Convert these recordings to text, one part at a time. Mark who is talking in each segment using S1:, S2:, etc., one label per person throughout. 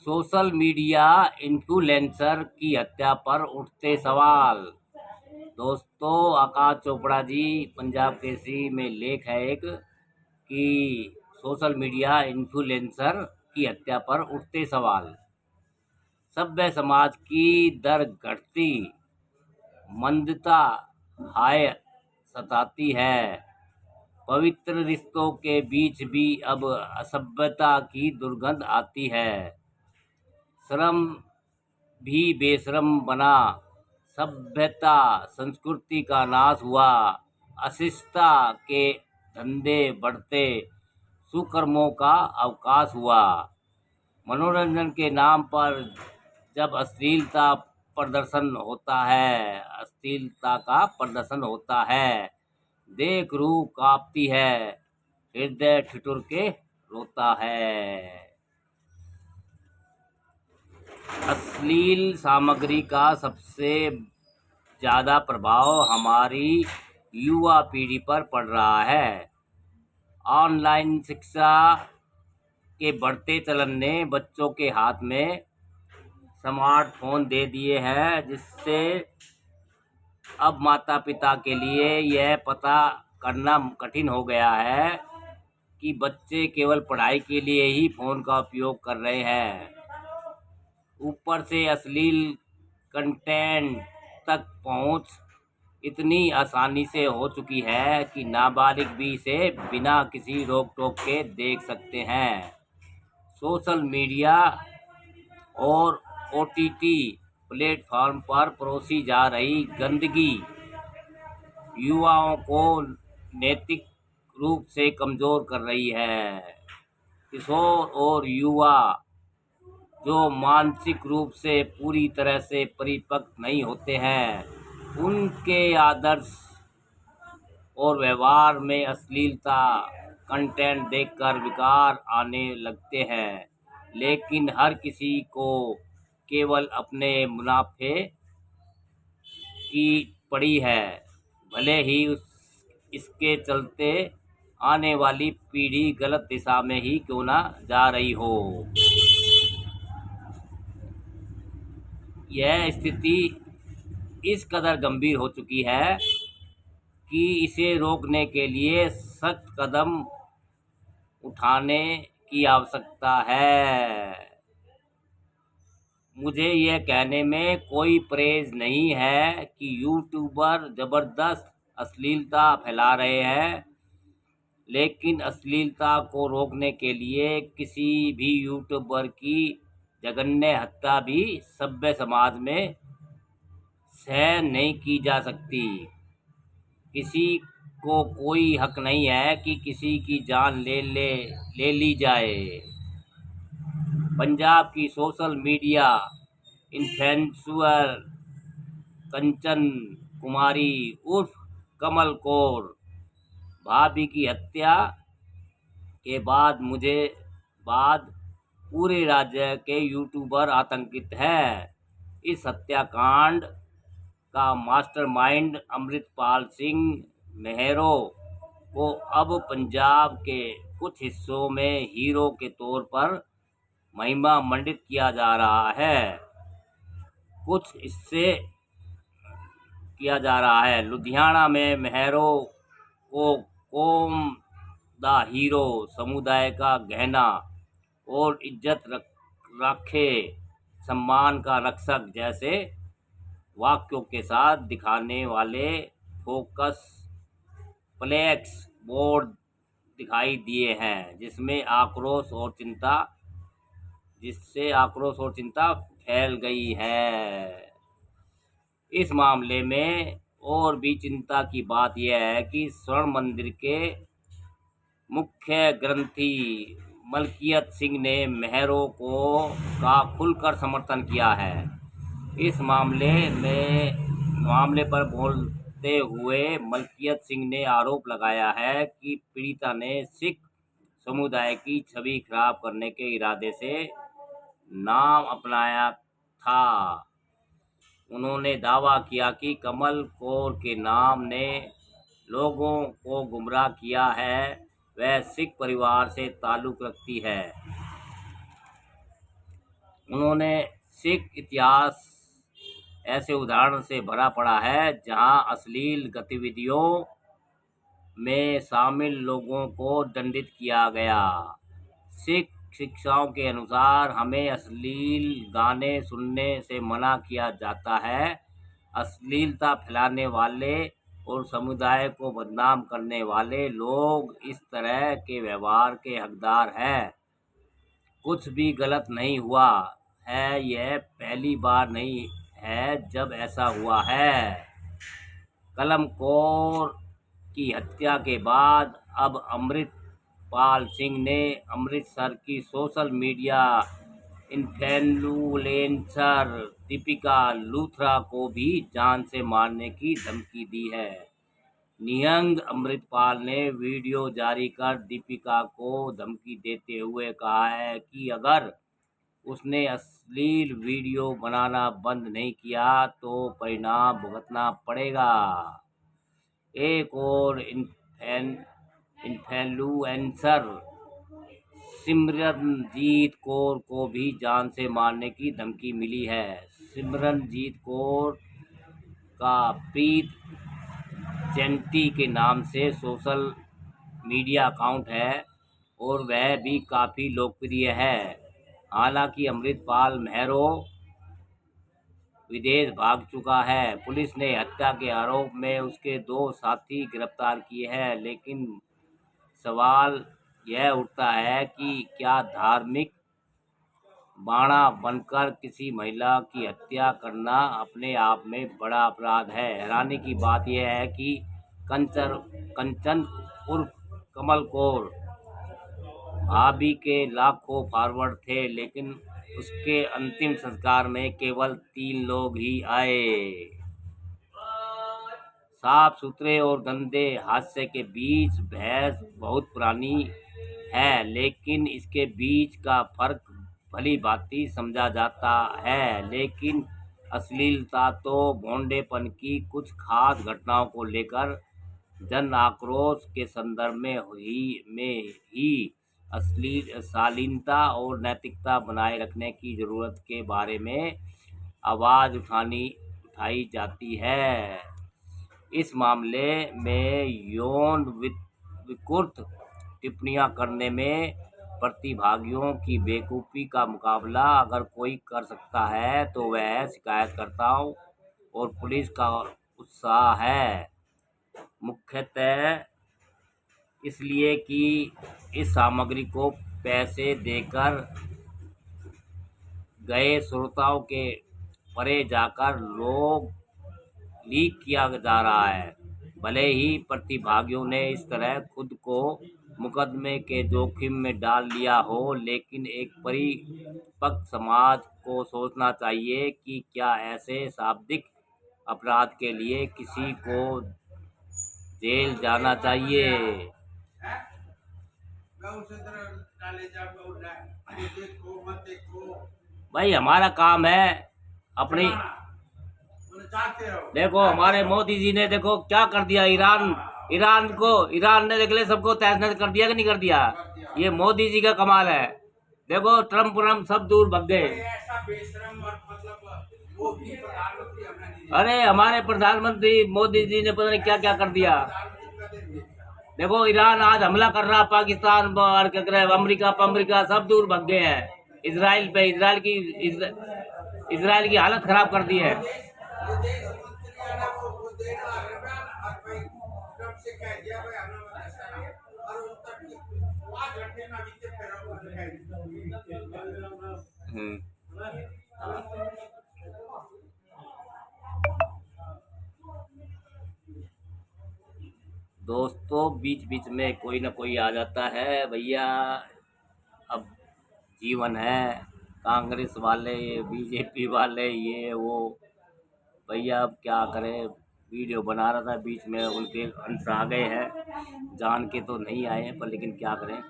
S1: Social media influencer की हत्या पर उठते सवाल। दोस्तों, आकाश चोपड़ा जी पंजाब केसरी में लेख है एक कि सोशल मीडिया इन्फ्लुएंसर की हत्या पर उठते सवाल। सभ्य समाज की दर घटती मंदता हाय सताती है। पवित्र रिश्तों के बीच भी अब असभ्यता की दुर्गंध आती है। श्रम भी बेशरम बना, सभ्यता संस्कृति का नाश हुआ। अशिष्टता के धंधे बढ़ते, सुकर्मों का अवकाश हुआ। मनोरंजन के नाम पर जब अश्लीलता का प्रदर्शन होता है, देख रूह कांपती है, हृदय ठिठुर के रोता है। अश्लील सामग्री का सबसे ज़्यादा प्रभाव हमारी युवा पीढ़ी पर पड़ रहा है। ऑनलाइन शिक्षा के बढ़ते चलन ने बच्चों के हाथ में स्मार्टफोन दे दिए हैं, जिससे अब माता पिता के लिए यह पता करना कठिन हो गया है कि बच्चे केवल पढ़ाई के लिए ही फ़ोन का उपयोग कर रहे हैं। ऊपर से अश्लील कंटेंट तक पहुंच इतनी आसानी से हो चुकी है कि नाबालिग भी इसे बिना किसी रोक टोक के देख सकते हैं। सोशल मीडिया और ओटीटी प्लेटफॉर्म पर परोसी जा रही गंदगी युवाओं को नैतिक रूप से कमज़ोर कर रही है। किशोर और युवा जो मानसिक रूप से पूरी तरह से परिपक्व नहीं होते हैं, उनके आदर्श और व्यवहार में अश्लीलता कंटेंट देखकर विकार आने लगते हैं। लेकिन हर किसी को केवल अपने मुनाफे की पड़ी है, भले ही इसके चलते आने वाली पीढ़ी गलत दिशा में ही क्यों ना जा रही हो। यह स्थिति इस कदर गंभीर हो चुकी है कि इसे रोकने के लिए सख्त कदम उठाने की आवश्यकता है। मुझे यह कहने में कोई परहेज नहीं है कि यूट्यूबर जबरदस्त अश्लीलता फैला रहे हैं, लेकिन अश्लीलता को रोकने के लिए किसी भी यूट्यूबर की जघन्य हत्या भी सभ्य समाज में सहन नहीं की जा सकती। किसी को कोई हक नहीं है कि किसी की जान ले ली जाए। पंजाब की सोशल मीडिया इन्फ्लुएंसर कंचन कुमारी उर्फ कमल कौर भाभी की हत्या के बाद पूरे राज्य के यूट्यूबर आतंकित हैं। इस हत्याकांड का मास्टरमाइंड अमृतपाल सिंह मेहरो को अब पंजाब के कुछ हिस्सों में हीरो के तौर पर महिमा मंडित किया जा रहा है। लुधियाना में मेहरो को कौम दा हीरो, समुदाय का गहना और इज्जत रखे, सम्मान का रक्षक जैसे वाक्यों के साथ दिखाने वाले फोकस फ्लेक्स बोर्ड दिखाई दिए हैं, जिससे आक्रोश और चिंता फैल गई है। इस मामले में और भी चिंता की बात यह है कि स्वर्ण मंदिर के मुख्य ग्रंथी मलकियत सिंह ने मेहरो का खुलकर समर्थन किया है। इस मामले पर बोलते हुए मलकियत सिंह ने आरोप लगाया है कि पीड़िता ने सिख समुदाय की छवि खराब करने के इरादे से नाम अपनाया था। उन्होंने दावा किया कि कमल कौर के नाम ने लोगों को गुमराह किया है। वह सिख परिवार से ताल्लुक़ रखती है। उन्होंने सिख इतिहास ऐसे उदाहरण से भरा पड़ा है जहां अश्लील गतिविधियों में शामिल लोगों को दंडित किया गया। सिख शिक्षाओं के अनुसार हमें अश्लील गाने सुनने से मना किया जाता है। अश्लीलता फैलाने वाले और समुदाय को बदनाम करने वाले लोग इस तरह के व्यवहार के हकदार हैं। कुछ भी गलत नहीं हुआ है, यह पहली बार नहीं है जब ऐसा हुआ है। कलमकौर की हत्या के बाद अब अमृतपाल सिंह ने अमृतसर की social media influencer Deepika Luthra को भी जान से मारने की धमकी दी है। निहंग अमृतपाल ने वीडियो जारी कर दीपिका को धमकी देते हुए कहा है कि अगर उसने अश्लील वीडियो बनाना बंद नहीं किया तो परिणाम भुगतना पड़ेगा। एक और इन्फ्लुएंसर सिमरनजीत कौर को भी जान से मारने की धमकी मिली है। सिमरनजीत कौर का प्रीत चैंटी के नाम से सोशल मीडिया अकाउंट है और वह भी काफ़ी लोकप्रिय है। हालांकि अमृतपाल महरो विदेश भाग चुका है। पुलिस ने हत्या के आरोप में उसके 2 साथी गिरफ्तार किए हैं, लेकिन सवाल यह उठता है कि क्या धार्मिक बाणा बनकर किसी महिला की हत्या करना अपने आप में बड़ा अपराध है। हैरानी की बात यह है कि कंचन उर्फ कमल कौर भाभी के लाखों फॉलोअर थे, लेकिन उसके अंतिम संस्कार में केवल 3 लोग ही आए। साफ सुथरे और गंदे हास्य के बीच बहस बहुत पुरानी है, लेकिन इसके बीच का फर्क भली भांति समझा जाता है। लेकिन अश्लीलता तो भोंडेपन की कुछ खास घटनाओं को लेकर जन आक्रोश के संदर्भ में ही अश्लील शालीनता और नैतिकता बनाए रखने की जरूरत के बारे में आवाज उठाई जाती है। इस मामले में यौन विकृत टिप्पणियां करने में प्रतिभागियों की बेवकूफ़ी का मुकाबला अगर कोई कर सकता है तो वह शिकायतकर्ताओं और पुलिस का उत्साह है। मुख्यतः इसलिए कि इस सामग्री को पैसे देकर गए श्रोताओं के परे जाकर लोग लीक किया जा रहा है। भले ही प्रतिभागियों ने इस तरह खुद को मुकदमे के जोखिम में डाल लिया हो, लेकिन एक परिपक्व समाज को सोचना चाहिए कि क्या ऐसे शाब्दिक अपराध के लिए किसी को जेल जाना चाहिए। भाई हमारा काम है अपनी। देखो हमारे मोदी जी ने देखो क्या कर दिया, ईरान ने देख ले सबको तहस नहस कर दिया कि नहीं कर दिया। ये मोदी जी का कमाल है। देखो ट्रम्प सब दूर भग गए। अरे हमारे प्रधानमंत्री मोदी जी ने पता नहीं क्या क्या कर दिया। देखो ईरान आज हमला कर रहा, पाकिस्तान और क्या कर रहा है, अमरीका सब दूर भग गए हैं। इजराइल की हालत खराब कर दी है। दोस्तों बीच बीच में कोई ना कोई आ जाता है भैया, अब जीवन है। कांग्रेस वाले, बीजेपी वाले, ये वो भैया अब क्या करें। वीडियो बना रहा था, बीच में उनके अंश आ गए हैं, जान के तो नहीं आए हैं पर लेकिन क्या करें,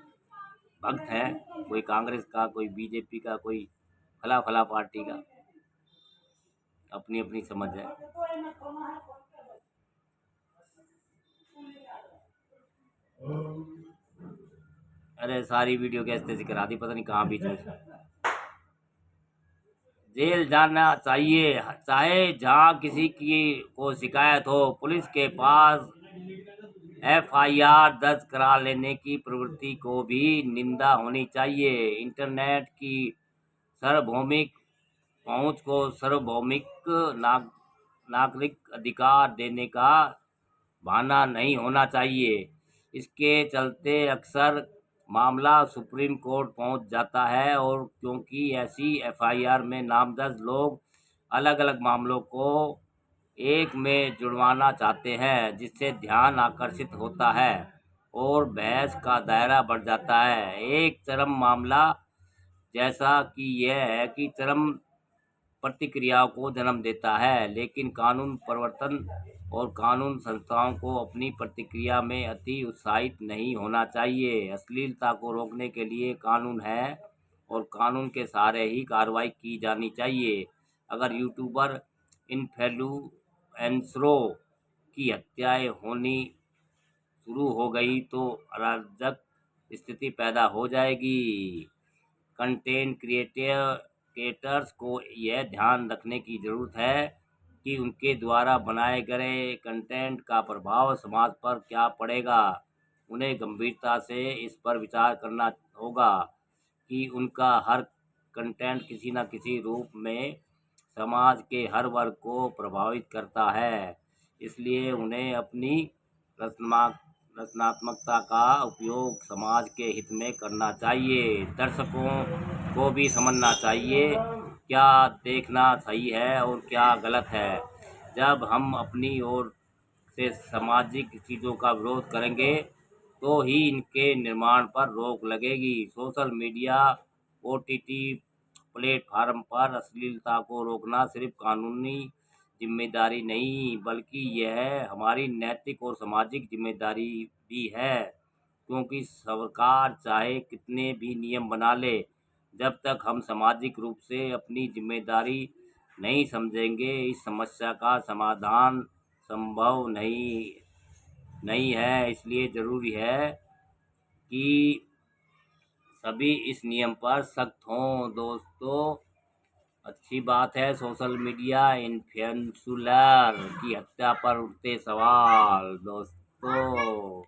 S1: भक्त है, कोई कांग्रेस का, कोई बीजेपी का, कोई फला पार्टी का, अपनी अपनी समझ है। अरे सारी वीडियो कैसे करा दी, पता नहीं कहाँ बीच में। जेल जाना चाहिए, चाहे जहां किसी की को शिकायत हो। पुलिस के पास एफआईआर दर्ज करा लेने की प्रवृत्ति को भी निंदा होनी चाहिए। इंटरनेट की सार्वभौमिक पहुंच को सार्वभौमिक नागरिक अधिकार देने का बहाना नहीं होना चाहिए। इसके चलते अक्सर मामला सुप्रीम कोर्ट पहुंच जाता है, और क्योंकि ऐसी एफआईआर में नामजद लोग अलग अलग मामलों को एक में जुड़वाना चाहते हैं, जिससे ध्यान आकर्षित होता है और बहस का दायरा बढ़ जाता है। एक चरम मामला जैसा कि यह है कि चरम प्रतिक्रियाओं को जन्म देता है, लेकिन कानून प्रवर्तन और कानून संस्थाओं को अपनी प्रतिक्रिया में अति उत्साहित नहीं होना चाहिए। अश्लीलता को रोकने के लिए कानून है, और कानून के सहारे ही कार्रवाई की जानी चाहिए। अगर यूट्यूबर इन्फ्लुएंसरों की हत्याएं होनी शुरू हो गई तो अराजक स्थिति पैदा हो जाएगी। कंटेंट क्रिएटर्स को यह ध्यान रखने की ज़रूरत है कि उनके द्वारा बनाए गए कंटेंट का प्रभाव समाज पर क्या पड़ेगा। उन्हें गंभीरता से इस पर विचार करना होगा कि उनका हर कंटेंट किसी न किसी रूप में समाज के हर वर्ग को प्रभावित करता है। इसलिए उन्हें अपनी रचनात्मकता का उपयोग समाज के हित में करना चाहिए। दर्शकों को भी समझना चाहिए क्या देखना सही है और क्या गलत है। जब हम अपनी ओर से सामाजिक चीज़ों का विरोध करेंगे तो ही इनके निर्माण पर रोक लगेगी। सोशल मीडिया, ओटीटी प्लेटफार्म पर अश्लीलता को रोकना सिर्फ कानूनी जिम्मेदारी नहीं, बल्कि यह हमारी नैतिक और सामाजिक जिम्मेदारी भी है। क्योंकि सरकार चाहे कितने भी नियम बना ले, जब तक हम सामाजिक रूप से अपनी जिम्मेदारी नहीं समझेंगे, इस समस्या का समाधान संभव नहीं है। इसलिए ज़रूरी है कि सभी इस नियम पर सख्त हों। दोस्तों, अच्छी बात है सोशल मीडिया इन्फ्लुएंसर की हत्या पर उठते सवाल। दोस्तों